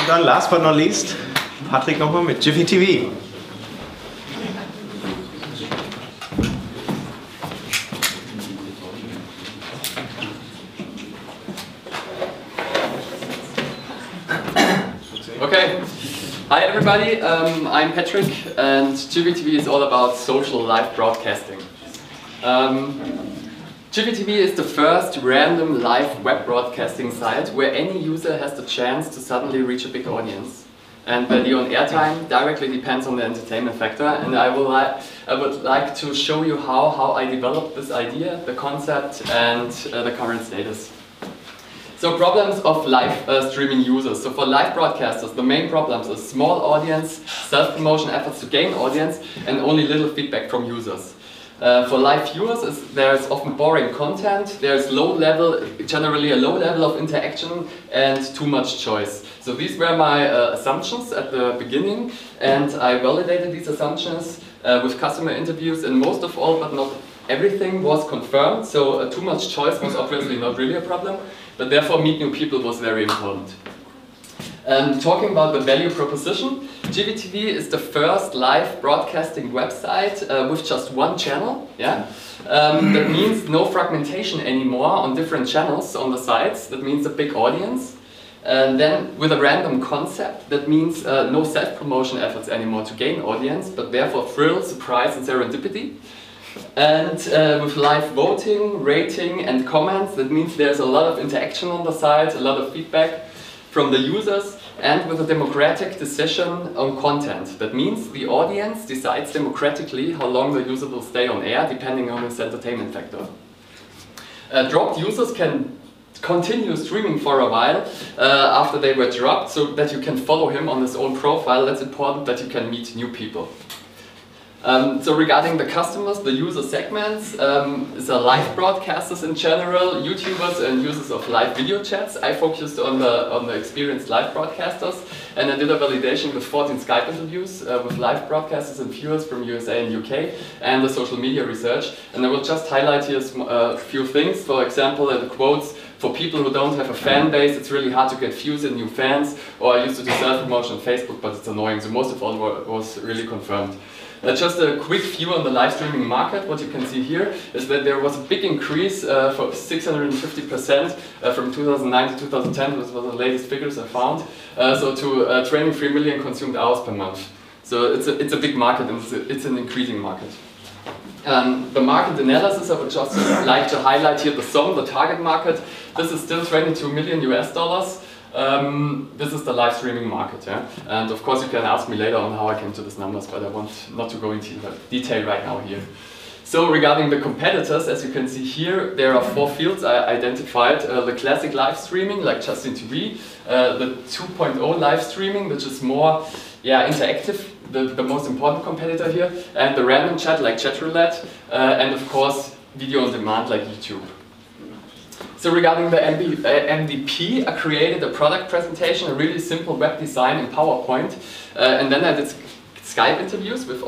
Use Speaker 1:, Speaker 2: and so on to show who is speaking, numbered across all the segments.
Speaker 1: Und dann, last but not least, Patrick nochmal mit Jiffy TV.
Speaker 2: Okay, hi everybody, I'm Patrick and Jiffy TV is all about social live broadcasting. Jiffy TV is the first random live web broadcasting site where any user has the chance to suddenly reach a big audience. And the on-air time directly depends on the entertainment factor, and I would like to show you how I developed this idea, the concept and the current status. So problems of live streaming users. So for live broadcasters, the main problems are small audience, self-promotion efforts to gain audience, and only little feedback from users. For live viewers, there's often boring content, there's generally a low level of interaction and too much choice. So these were my assumptions at the beginning, and I validated these assumptions with customer interviews, and most of all, but not everything, was confirmed. So too much choice was obviously not really a problem, but therefore meet new people was very important. Talking about the value proposition, Jiffy TV is the first live broadcasting website with just one channel. Yeah? That means no fragmentation anymore on different channels on the sites. That means a big audience. And then with a random concept, that means no self-promotion efforts anymore to gain audience, but therefore thrill, surprise and serendipity. And with live voting, rating and comments, that means there's a lot of interaction on the site, a lot of feedback from the users, and with a democratic decision on content. That means the audience decides democratically how long the user will stay on air, depending on its entertainment factor. Dropped users can continue streaming for a while after they were dropped, so that you can follow him on his own profile. That's important, that you can meet new people. So regarding the customers, the user segments, is live broadcasters in general, YouTubers and users of live video chats. I focused on the experienced live broadcasters, and I did a validation with 14 Skype interviews with live broadcasters and viewers from USA and UK, and the social media research. And I will just highlight here a few things. For example, the quotes: for people who don't have a fan base, it's really hard to get views and new fans, or I used to do self-promotion on Facebook, but it's annoying. So most of all was really confirmed. Just a quick view on the live streaming market. What you can see here is that there was a big increase for 650% from 2009 to 2010. This was the latest figures I found. So to 23 million consumed hours per month. So it's a big market, and it's an increasing market. The market analysis, I would just like to highlight here the SOM, the target market. This is still 22 million US dollars. This is the live streaming market, yeah? And of course you can ask me later on how I came to these numbers, but I want not to go into detail right now here. So regarding the competitors, as you can see here, there are 4 fields I identified. The classic live streaming, like Justin TV, the 2.0 live streaming, which is more interactive, the most important competitor here, and the random chat, like Chatroulette, and of course video on demand, like YouTube. So regarding the MVP, I created a product presentation, a really simple web design in PowerPoint, and then I did Skype interviews with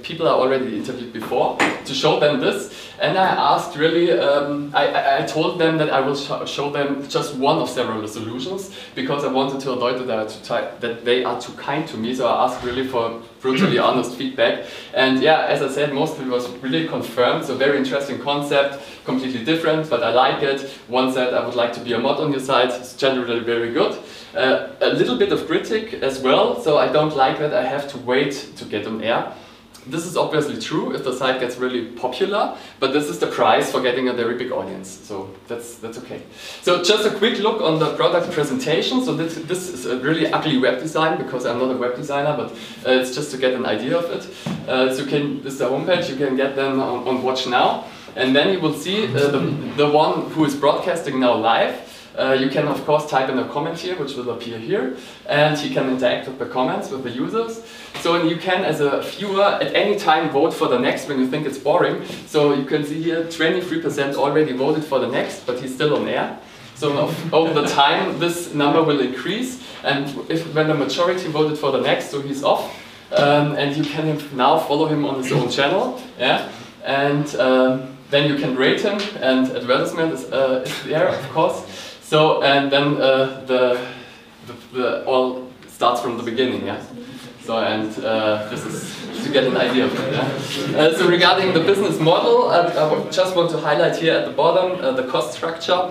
Speaker 2: people I already interviewed before to show them this. And I asked really, I told them that I will show them just one of several solutions, because I wanted to avoid that they are too kind to me. So I asked really for brutally honest feedback. And yeah, as I said, most of it was really confirmed. So very interesting concept, completely different, but I like it. One said, I would like to be a mod on your site. It's generally very good. A little bit of critic as well. So I don't like that I have to wait to get on air. This is obviously true if the site gets really popular, but this is the price for getting a very big audience, so that's okay. So just a quick look on the product presentation. So this is a really ugly web design, because I'm not a web designer, but it's just to get an idea of it. So this is the homepage, you can get them on Watch Now, and then you will see the one who is broadcasting now live. You can of course type in a comment here, which will appear here, and you can interact with the comments with the users. So you can, as a viewer, at any time vote for the next when you think it's boring. So you can see here 23% already voted for the next, but he's still on air. So over the time this number will increase, and when the majority voted for the next, so he's off, and you can now follow him on his own channel, yeah, and then you can rate him, and advertisement is there, of course. So, and then beginning. Yeah. So, and this is to get an idea of it. Yeah? So regarding the business model, I just want to highlight here at the bottom the cost structure.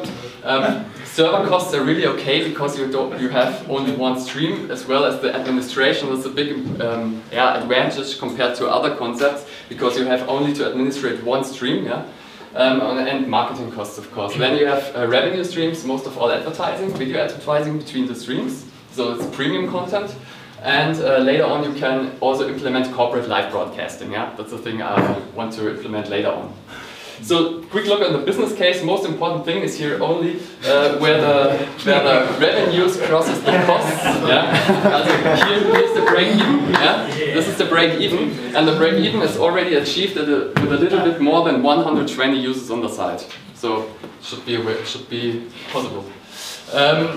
Speaker 2: Server costs are really okay because you have only one stream, as well as the administration is a big advantage compared to other concepts because you have only to administrate one stream. Yeah? And marketing costs, of course. Then you have revenue streams, most of all advertising, video advertising between the streams. So it's premium content. And later on you can also implement corporate live broadcasting. Yeah? That's the thing I want to implement later on. So, quick look at the business case. Most important thing is here only where the revenues crosses the costs. Yeah? Here's the break-even. Yeah? This is the break-even, and the break-even is already achieved with a little bit more than 120 users on the site. So, should be possible.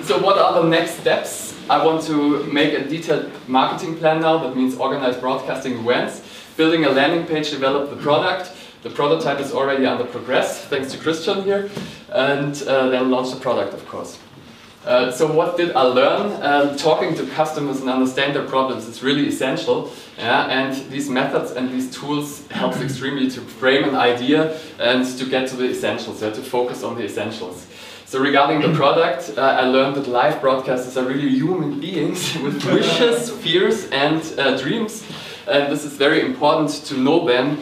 Speaker 2: So, what are the next steps? I want to make a detailed marketing plan now. That means organize broadcasting events, building a landing page, develop the product. The prototype is already under progress, thanks to Christian here, and then launch the product, of course. So what did I learn? Talking to customers and understand their problems is really essential, yeah? And these methods and these tools helps extremely to frame an idea and to get to the essentials, yeah? To focus on the essentials. So regarding the product, I learned that live broadcasters are really human beings with wishes, fears and dreams. And this is very important to know them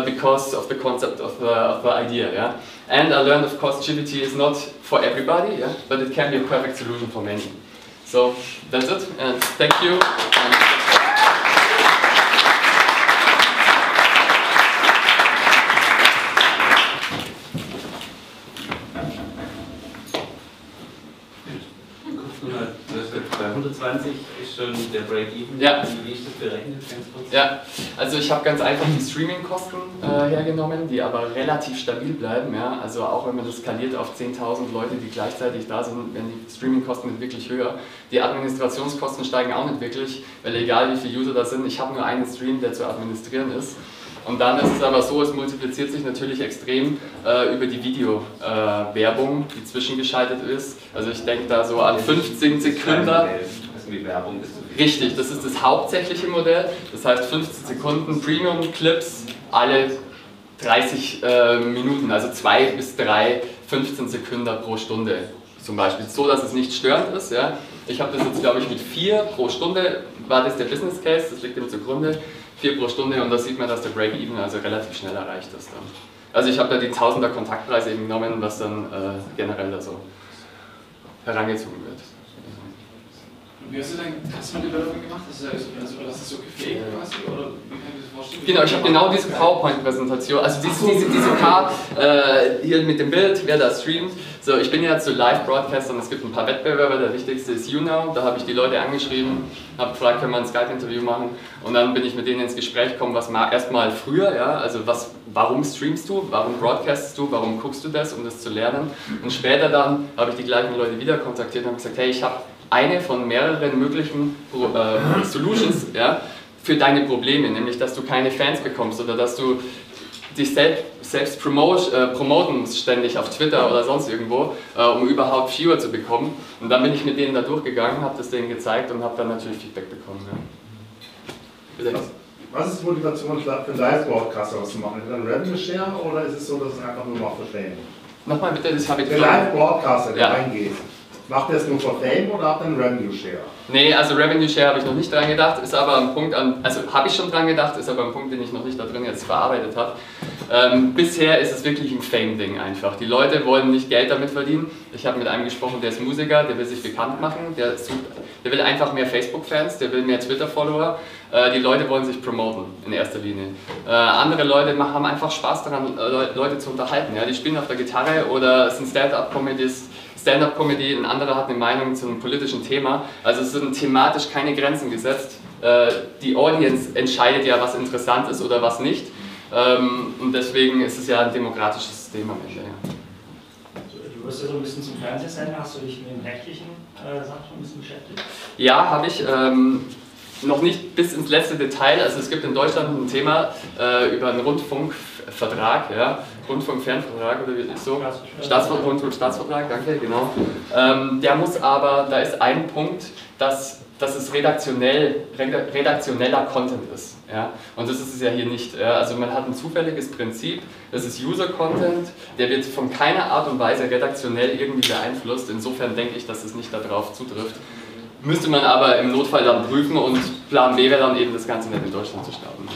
Speaker 2: because of the concept of the idea. Yeah? And I learned, of course, GPT is not for everybody, yeah? But it can be a perfect solution for many. So that's it, and thank you.
Speaker 3: Bei 120 ist schon der Break-Even.
Speaker 2: Ja.
Speaker 3: Wie ist das berechnet?
Speaker 2: Ja, also ich habe ganz einfach die Streaming-Kosten hergenommen, die aber relativ stabil bleiben. Ja? Also auch wenn man das skaliert auf 10.000 Leute, die gleichzeitig da sind, werden die Streaming-Kosten nicht wirklich höher. Die Administrationskosten steigen auch nicht wirklich, weil egal wie viele User da sind, ich habe nur einen Stream, der zu administrieren ist. Und dann ist es aber so, es multipliziert sich natürlich extrem über die Video-Werbung, die zwischengeschaltet ist. Also ich denke da so an 15 Sekunden. Richtig, das ist das hauptsächliche Modell. Das heißt 15 Sekunden Premium-Clips alle 30 Minuten, also 2 bis 3 15 Sekunden pro Stunde zum Beispiel. So, dass es nicht störend ist. Ja. Ich habe das jetzt, glaube ich, mit 4 pro Stunde, war das der Business Case, das liegt dem zugrunde. 4 pro Stunde, und da sieht man, dass der Break-Even also relativ schnell erreicht ist. Dann. Also ich habe da die 1000er Kontaktpreise eben genommen, was dann generell da so herangezogen wird.
Speaker 4: Wie hast du dein Customer Development gemacht? Hast du das so gepflegt quasi? Oder wie kann ich das vorstellen?
Speaker 2: Genau, ich habe genau diese PowerPoint-Präsentation, also diese Paar hier mit dem Bild, wer da streamt. So, ich bin ja zu Live-Broadcaster und es gibt ein paar Wettbewerber, der wichtigste ist YouNow. Da habe ich die Leute angeschrieben, habe gefragt, können wir ein Skype-Interview machen, und dann bin ich mit denen ins Gespräch gekommen, was erstmal früher, ja, also warum streamst du, warum broadcastest du, warum guckst du das, um das zu lernen, und später dann habe ich die gleichen Leute wieder kontaktiert und habe gesagt, hey, ich habe eine von mehreren möglichen Solutions, ja, für deine Probleme, nämlich dass du keine Fans bekommst oder dass du dich selbst promoten musst ständig auf Twitter oder sonst irgendwo, um überhaupt Viewer zu bekommen. Und dann bin ich mit denen da durchgegangen, habe das denen gezeigt und habe dann natürlich Feedback bekommen. Ja.
Speaker 5: Was ist die Motivation für einen Live-Broadcaster was zu machen? Ist das ein Revenue-Share oder ist es so, dass es einfach nur macht für Fame?
Speaker 2: Nochmal bitte, das habe ich
Speaker 5: der Live-Broadcaster, der
Speaker 2: ja.
Speaker 5: reingeht, macht er es nur für Fame oder hat er einen Revenue-Share?
Speaker 2: Nee, also Revenue-Share habe ich noch nicht dran gedacht, ist aber ein Punkt also habe ich schon dran gedacht, ist aber ein Punkt, den ich noch nicht da drin jetzt verarbeitet habe. Bisher ist es wirklich ein Fame-Ding einfach. Die Leute wollen nicht Geld damit verdienen. Ich habe mit einem gesprochen, der ist Musiker, der will sich bekannt machen, der will einfach mehr Facebook-Fans, der will mehr Twitter-Follower. Die Leute wollen sich promoten in erster Linie. Andere Leute haben einfach Spaß daran, Leute zu unterhalten. Ja? Die spielen auf der Gitarre oder sind Stand-up-Comedy, ein anderer hat eine Meinung zu einem politischen Thema. Also es sind thematisch keine Grenzen gesetzt. Die Audience entscheidet ja, was interessant ist oder was nicht. Und deswegen ist es ja ein demokratisches System am Ende. Ja.
Speaker 6: Du wirst ja so ein bisschen zum Fernsehsender, hast du dich mit den rechtlichen Sachen ein bisschen beschäftigt?
Speaker 2: Ja, habe ich. Noch nicht bis ins letzte Detail. Also es gibt in Deutschland ein Thema über einen Rundfunkvertrag, ja, Rundfunk-Fernvertrag oder wie so? Rundfunk-Staatsvertrag, danke, genau. Der muss aber, da ist ein Punkt, dass es redaktioneller Content ist. Ja? Und das ist es ja hier nicht. Also man hat ein zufälliges Prinzip, das ist User-Content, der wird von keiner Art und Weise redaktionell irgendwie beeinflusst. Insofern denke ich, dass es nicht darauf zutrifft. Müsste man aber im Notfall dann prüfen und Plan B wäre dann eben das Ganze nicht in Deutschland zu starten.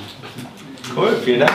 Speaker 1: Cool, vielen Dank.